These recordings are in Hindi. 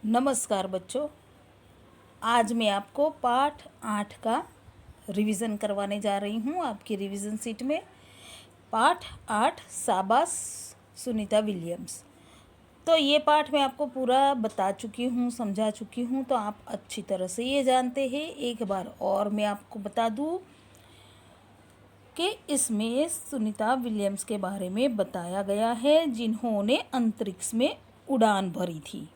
नमस्कार बच्चों। आज मैं आपको पाठ 8 का रिवीजन करवाने जा रही हूँ। आपकी रिवीजन सीट में पाठ 8 शाबाश सुनीता विलियम्स। तो ये पाठ मैं आपको पूरा बता चुकी हूँ, समझा चुकी हूँ, तो आप अच्छी तरह से ये जानते हैं। एक बार और मैं आपको बता दूँ कि इसमें सुनीता विलियम्स के बारे में बताया गया है जिन्होंने अंतरिक्ष में उड़ान भरी थी।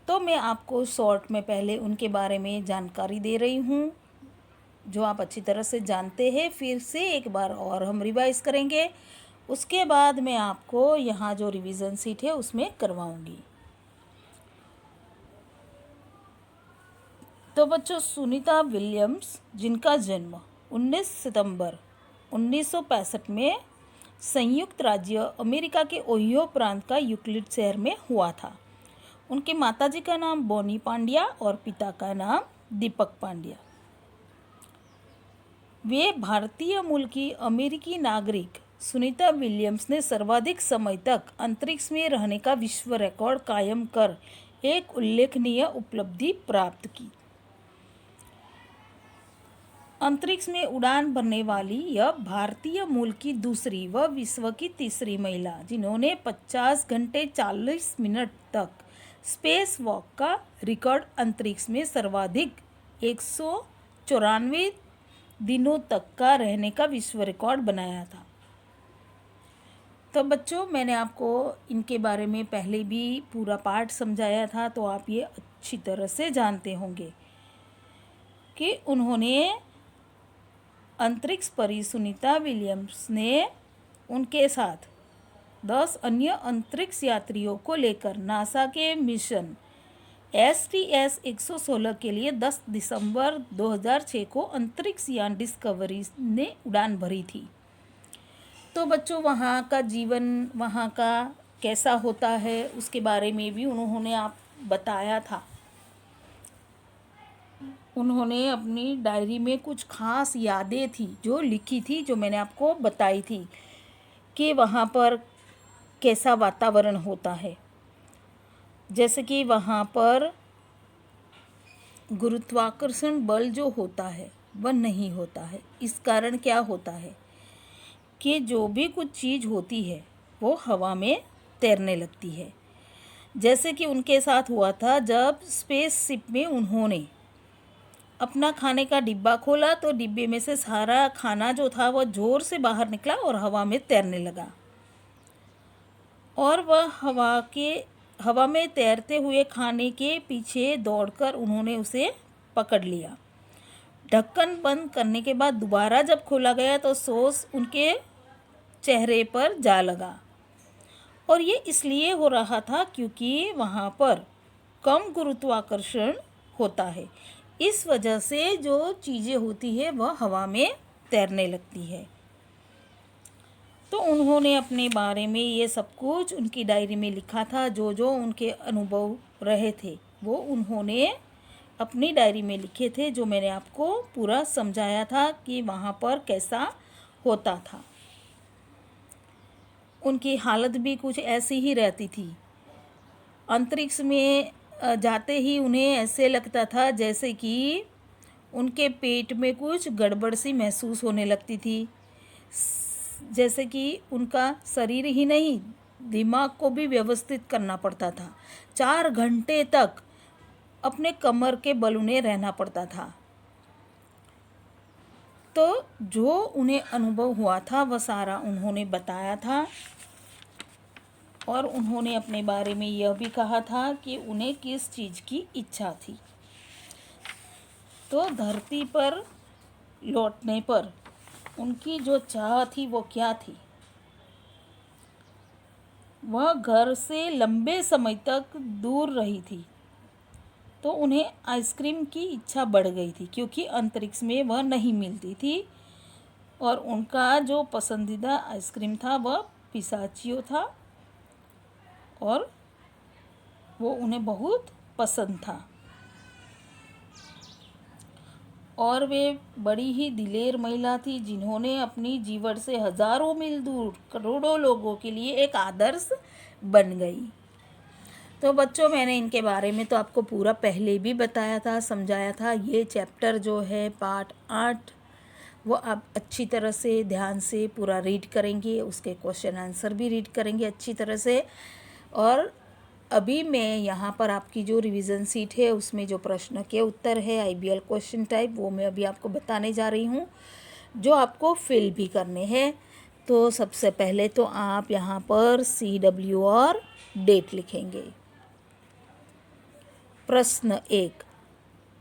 तो मैं आपको शॉर्ट में पहले उनके बारे में जानकारी दे रही हूँ जो आप अच्छी तरह से जानते हैं। फिर से एक बार और हम रिवाइज करेंगे, उसके बाद मैं आपको यहाँ जो रिवीजन सीट है उसमें करवाऊँगी। तो बच्चों, सुनीता विलियम्स जिनका जन्म 19 सितंबर 1965 में संयुक्त राज्य अमेरिका के ओहियो प्रांत का यूक्लिड शहर में हुआ था। उनके माताजी का नाम बोनी पांड्या और पिता का नाम दीपक पांड्या। वे भारतीय मूल की अमेरिकी नागरिक सुनीता विलियम्स ने सर्वाधिक समय तक अंतरिक्ष में रहने का विश्व रिकॉर्ड कायम कर एक उल्लेखनीय उपलब्धि प्राप्त की। अंतरिक्ष में उड़ान भरने वाली यह भारतीय मूल की दूसरी व विश्व की तीसरी महिला जिन्होंने 50 घंटे 40 मिनट तक स्पेस वॉक का रिकॉर्ड अंतरिक्ष में सर्वाधिक 194 दिनों तक का रहने का विश्व रिकॉर्ड बनाया था। तो बच्चों, मैंने आपको इनके बारे में पहले भी पूरा पाठ समझाया था, तो आप ये अच्छी तरह से जानते होंगे कि उन्होंने अंतरिक्ष परी सुनीता विलियम्स ने उनके साथ 10 अन्य अंतरिक्ष यात्रियों को लेकर नासा के मिशन STS-116 के लिए 10 दिसंबर 2006 को अंतरिक्ष यान डिस्कवरी ने उड़ान भरी थी। तो बच्चों, वहाँ का जीवन वहाँ का कैसा होता है उसके बारे में भी उन्होंने आप बताया था। उन्होंने अपनी डायरी में कुछ खास यादें थी जो लिखी थी, जो मैंने आपको बताई थी कि वहाँ पर कैसा वातावरण होता है। जैसे कि वहाँ पर गुरुत्वाकर्षण बल जो होता है वह नहीं होता है। इस कारण क्या होता है कि जो भी कुछ चीज़ होती है वो हवा में तैरने लगती है। जैसे कि उनके साथ हुआ था जब स्पेसशिप में उन्होंने अपना खाने का डिब्बा खोला तो डिब्बे में से सारा खाना जो था वह ज़ोर से बाहर निकला और हवा में तैरने लगा, और वह हवा में तैरते हुए खाने के पीछे दौड़कर उन्होंने उसे पकड़ लिया। ढक्कन बंद करने के बाद दोबारा जब खोला गया तो सॉस उनके चेहरे पर जा लगा, और ये इसलिए हो रहा था क्योंकि वहाँ पर कम गुरुत्वाकर्षण होता है। इस वजह से जो चीज़ें होती है वह हवा में तैरने लगती है। तो उन्होंने अपने बारे में ये सब कुछ उनकी डायरी में लिखा था। जो जो उनके अनुभव रहे थे वो उन्होंने अपनी डायरी में लिखे थे, जो मैंने आपको पूरा समझाया था कि वहाँ पर कैसा होता था। उनकी हालत भी कुछ ऐसी ही रहती थी। अंतरिक्ष में जाते ही उन्हें ऐसे लगता था जैसे कि उनके पेट में कुछ गड़बड़ सी महसूस होने लगती थी। जैसे कि उनका शरीर ही नहीं, दिमाग को भी व्यवस्थित करना पड़ता था। 4 घंटे तक अपने कमर के बल उन्हें रहना पड़ता था। तो जो उन्हें अनुभव हुआ था वह सारा उन्होंने बताया था, और उन्होंने अपने बारे में यह भी कहा था कि उन्हें किस चीज़ की इच्छा थी। तो धरती पर लौटने पर उनकी जो चाह थी वो क्या थी। वह घर से लंबे समय तक दूर रही थी, तो उन्हें आइसक्रीम की इच्छा बढ़ गई थी क्योंकि अंतरिक्ष में वह नहीं मिलती थी, और उनका जो पसंदीदा आइसक्रीम था वह पिस्ताचियो था, और वो उन्हें बहुत पसंद था। और वे बड़ी ही दिलेर महिला थी जिन्होंने अपनी जीवन से हजारों मील दूर करोड़ों लोगों के लिए एक आदर्श बन गई। तो बच्चों मैंने इनके बारे में तो आपको पूरा पहले भी बताया था, समझाया था। ये चैप्टर जो है पार्ट 8 वो आप अच्छी तरह से ध्यान से पूरा रीड करेंगे, उसके क्वेश्चन आंसर भी रीड करेंगे अच्छी तरह से। और अभी मैं यहाँ पर आपकी जो रिवीजन सीट है उसमें जो प्रश्न के उत्तर है आईबीएल क्वेश्चन टाइप वो मैं अभी आपको बताने जा रही हूँ, जो आपको फिल भी करने हैं। तो सबसे पहले तो आप यहाँ पर CW और डेट लिखेंगे। प्रश्न 1,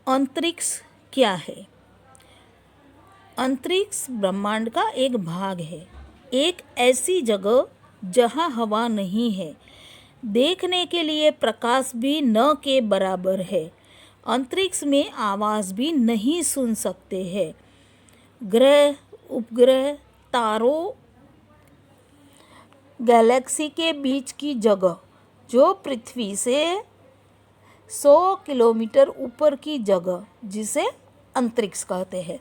अंतरिक्ष क्या है? अंतरिक्ष ब्रह्मांड का एक भाग है, एक ऐसी जगह जहाँ हवा नहीं है, देखने के लिए प्रकाश भी न के बराबर है, अंतरिक्ष में आवाज़ भी नहीं सुन सकते हैं, ग्रह उपग्रह तारों गैलेक्सी के बीच की जगह जो पृथ्वी से 100 किलोमीटर ऊपर की जगह जिसे अंतरिक्ष कहते हैं।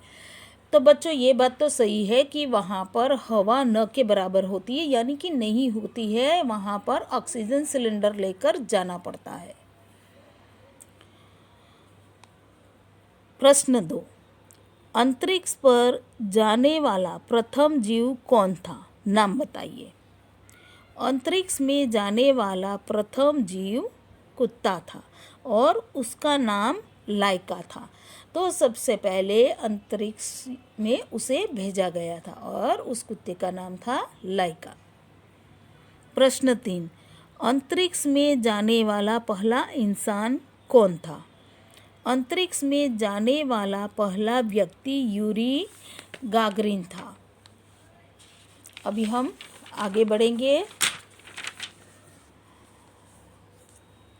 तो बच्चों ये बात तो सही है कि वहाँ पर हवा न के बराबर होती है, यानी कि नहीं होती है, वहाँ पर ऑक्सीजन सिलेंडर लेकर जाना पड़ता है। प्रश्न 2, अंतरिक्ष पर जाने वाला प्रथम जीव कौन था? नाम बताइए। अंतरिक्ष में जाने वाला प्रथम जीव कुत्ता था और उसका नाम लाइका था। तो सबसे पहले अंतरिक्ष में उसे भेजा गया था और उस कुत्ते का नाम था लाइका। प्रश्न 3, अंतरिक्ष में जाने वाला पहला इंसान कौन था? अंतरिक्ष में जाने वाला पहला व्यक्ति यूरी गागरिन था। अभी हम आगे बढ़ेंगे।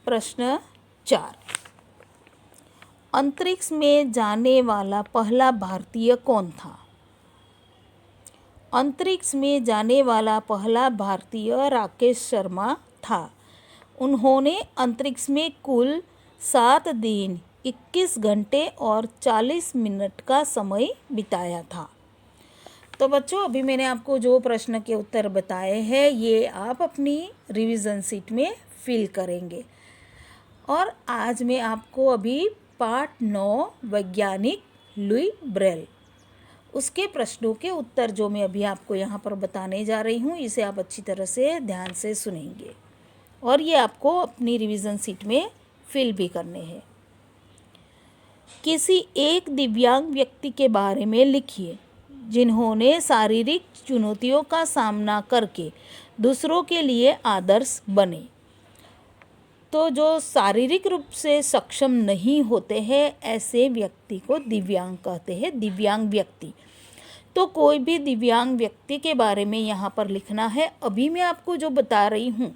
प्रश्न 4, अंतरिक्ष में जाने वाला पहला भारतीय कौन था? अंतरिक्ष में जाने वाला पहला भारतीय राकेश शर्मा था। उन्होंने अंतरिक्ष में कुल 7 दिन 21 घंटे और 40 मिनट का समय बिताया था। तो बच्चों अभी मैंने आपको जो प्रश्न के उत्तर बताए हैं ये आप अपनी रिवीजन सीट में फिल करेंगे। और आज मैं आपको अभी पार्ट 9 वैज्ञानिक लुई ब्रेल उसके प्रश्नों के उत्तर जो मैं अभी आपको यहाँ पर बताने जा रही हूँ, इसे आप अच्छी तरह से ध्यान से सुनेंगे और ये आपको अपनी रिवीजन सीट में फिल भी करने हैं। किसी एक दिव्यांग व्यक्ति के बारे में लिखिए जिन्होंने शारीरिक चुनौतियों का सामना करके दूसरों के लिए आदर्श बने। तो जो शारीरिक रूप से सक्षम नहीं होते हैं ऐसे व्यक्ति को दिव्यांग कहते हैं, दिव्यांग व्यक्ति। तो कोई भी दिव्यांग व्यक्ति के बारे में यहाँ पर लिखना है। अभी मैं आपको जो बता रही हूँ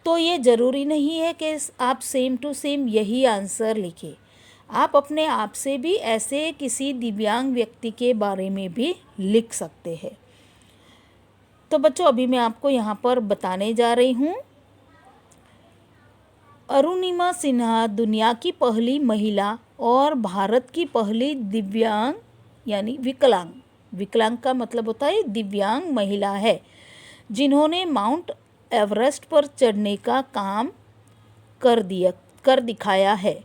तो ये ज़रूरी नहीं है कि आप सेम टू सेम यही आंसर लिखें, आप अपने आप से भी ऐसे किसी दिव्यांग व्यक्ति के बारे में भी लिख सकते हैं। तो बच्चों अभी मैं आपको यहाँ पर बताने जा रही हूँ। अरुणिमा सिन्हा दुनिया की पहली महिला और भारत की पहली दिव्यांग यानी विकलांग, विकलांग का मतलब होता है दिव्यांग महिला है जिन्होंने माउंट एवरेस्ट पर चढ़ने का काम कर दिखाया है।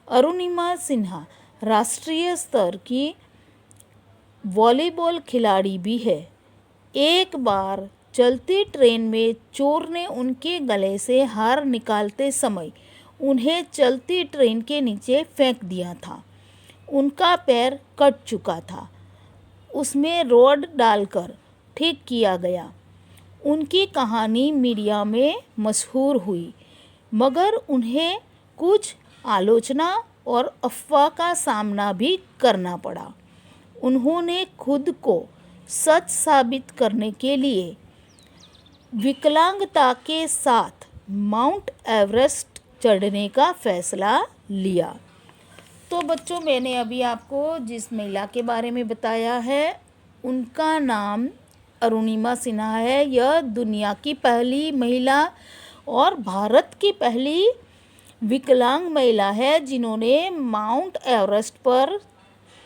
अरुणिमा सिन्हा राष्ट्रीय स्तर की वॉलीबॉल खिलाड़ी भी है। एक बार चलती ट्रेन में चोर ने उनके गले से हार निकालते समय उन्हें चलती ट्रेन के नीचे फेंक दिया था। उनका पैर कट चुका था, उसमें रॉड डालकर ठीक किया गया। उनकी कहानी मीडिया में मशहूर हुई, मगर उन्हें कुछ आलोचना और अफवाह का सामना भी करना पड़ा। उन्होंने खुद को सच साबित करने के लिए विकलांगता के साथ माउंट एवरेस्ट चढ़ने का फैसला लिया। तो बच्चों मैंने अभी आपको जिस महिला के बारे में बताया है उनका नाम अरुणिमा सिन्हा है। यह दुनिया की पहली महिला और भारत की पहली विकलांग महिला है जिन्होंने माउंट एवरेस्ट पर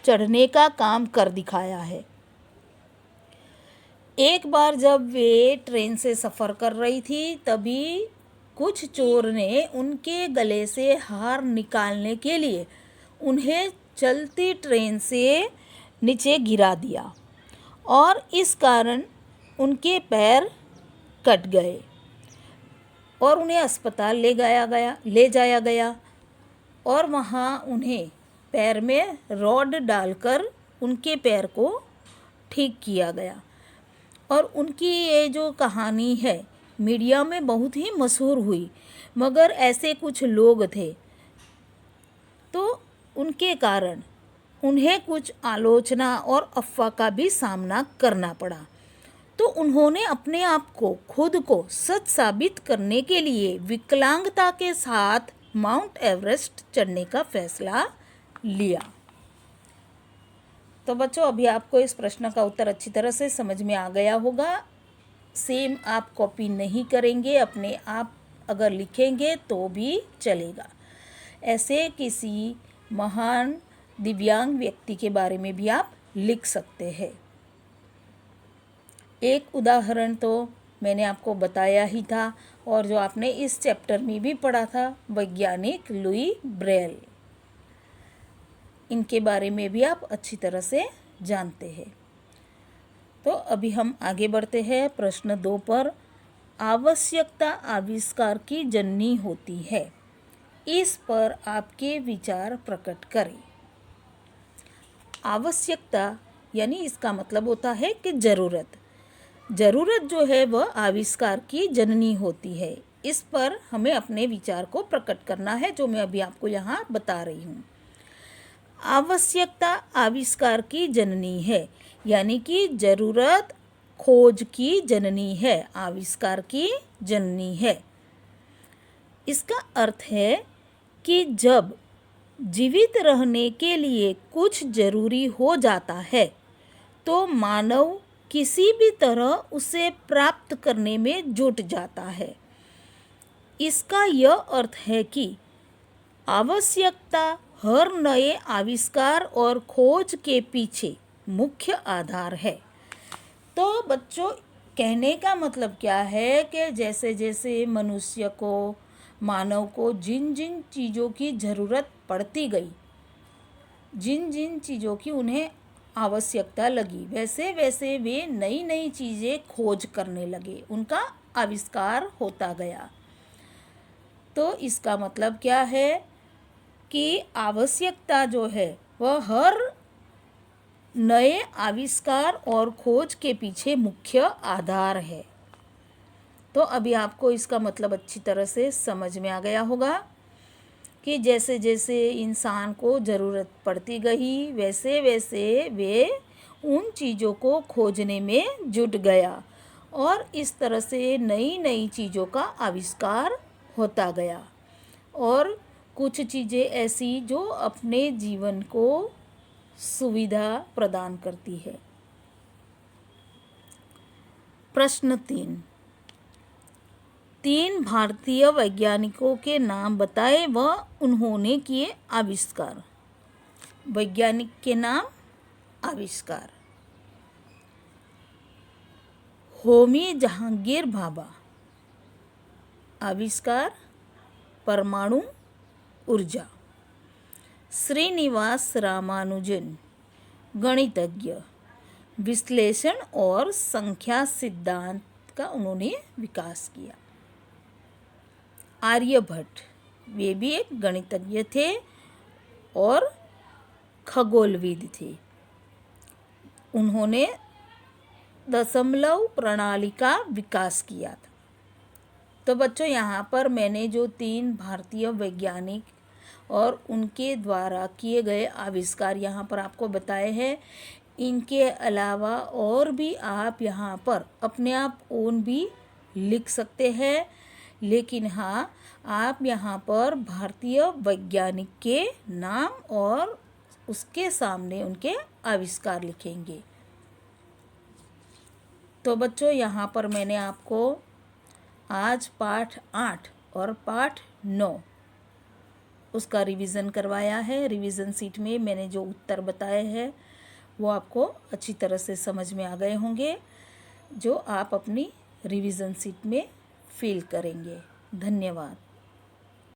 चढ़ने का काम कर दिखाया है। एक बार जब वे ट्रेन से सफ़र कर रही थी तभी कुछ चोर ने उनके गले से हार निकालने के लिए उन्हें चलती ट्रेन से नीचे गिरा दिया और इस कारण उनके पैर कट गए और उन्हें अस्पताल ले जाया गया और वहाँ उन्हें पैर में रॉड डालकर उनके पैर को ठीक किया गया। और उनकी ये जो कहानी है मीडिया में बहुत ही मशहूर हुई, मगर ऐसे कुछ लोग थे तो उनके कारण उन्हें कुछ आलोचना और अफवाह का भी सामना करना पड़ा। तो उन्होंने अपने आप को खुद को सच साबित करने के लिए विकलांगता के साथ माउंट एवरेस्ट चढ़ने का फैसला लिया। तो बच्चों, अभी आपको इस प्रश्न का उत्तर अच्छी तरह से समझ में आ गया होगा। सेम आप कॉपी नहीं करेंगे, अपने आप अगर लिखेंगे तो भी चलेगा। ऐसे किसी महान दिव्यांग व्यक्ति के बारे में भी आप लिख सकते हैं। एक उदाहरण तो मैंने आपको बताया ही था और जो आपने इस चैप्टर में भी पढ़ा था, वैज्ञानिक लुई ब्रेल, इनके बारे में भी आप अच्छी तरह से जानते हैं। तो अभी हम आगे बढ़ते हैं प्रश्न 2 पर। आवश्यकता आविष्कार की जननी होती है, इस पर आपके विचार प्रकट करें। आवश्यकता यानी इसका मतलब होता है कि ज़रूरत जो है वह आविष्कार की जननी होती है। इस पर हमें अपने विचार को प्रकट करना है, जो मैं अभी आपको यहाँ बता रही हूँ। आवश्यकता आविष्कार की जननी है, यानी कि ज़रूरत खोज की जननी है, आविष्कार की जननी है। इसका अर्थ है कि जब जीवित रहने के लिए कुछ ज़रूरी हो जाता है तो मानव किसी भी तरह उसे प्राप्त करने में जुट जाता है। इसका यह अर्थ है कि आवश्यकता हर नए आविष्कार और खोज के पीछे मुख्य आधार है। तो बच्चों, कहने का मतलब क्या है कि जैसे जैसे मनुष्य को, मानव को जिन जिन चीज़ों की ज़रूरत पड़ती गई, जिन जिन चीज़ों की उन्हें आवश्यकता लगी, वैसे वैसे वे नई नई चीज़ें खोज करने लगे, उनका आविष्कार होता गया। तो इसका मतलब क्या है कि आवश्यकता जो है वह हर नए आविष्कार और खोज के पीछे मुख्य आधार है। तो अभी आपको इसका मतलब अच्छी तरह से समझ में आ गया होगा कि जैसे जैसे इंसान को ज़रूरत पड़ती गई, वैसे वैसे वे उन चीज़ों को खोजने में जुट गया और इस तरह से नई नई चीज़ों का आविष्कार होता गया। और कुछ चीज़ें ऐसी जो अपने जीवन को सुविधा प्रदान करती है। प्रश्न 3 भारतीय वैज्ञानिकों के नाम बताए व उन्होंने किए आविष्कार। वैज्ञानिक के नाम, आविष्कार। होमी जहांगीर भाभा, आविष्कार परमाणु ऊर्जा। श्रीनिवास रामानुजन, गणितज्ञ, विश्लेषण और संख्या सिद्धांत का उन्होंने विकास किया। आर्यभट्ट, वे भी एक गणितज्ञ थे और खगोलविद थे। उन्होंने दशमलव प्रणाली का विकास किया था। तो बच्चों, यहाँ पर मैंने जो 3 भारतीय वैज्ञानिक और उनके द्वारा किए गए आविष्कार यहाँ पर आपको बताए हैं। इनके अलावा और भी आप यहाँ पर अपने आप ओन भी लिख सकते हैं, लेकिन हाँ, आप यहाँ पर भारतीय वैज्ञानिक के नाम और उसके सामने उनके आविष्कार लिखेंगे। तो बच्चों, यहाँ पर मैंने आपको आज पाठ 8 और पाठ 9 उसका रिवीज़न करवाया है। रिवीज़न सीट में मैंने जो उत्तर बताए हैं वो आपको अच्छी तरह से समझ में आ गए होंगे, जो आप अपनी रिवीज़न सीट में फिल करेंगे। धन्यवाद।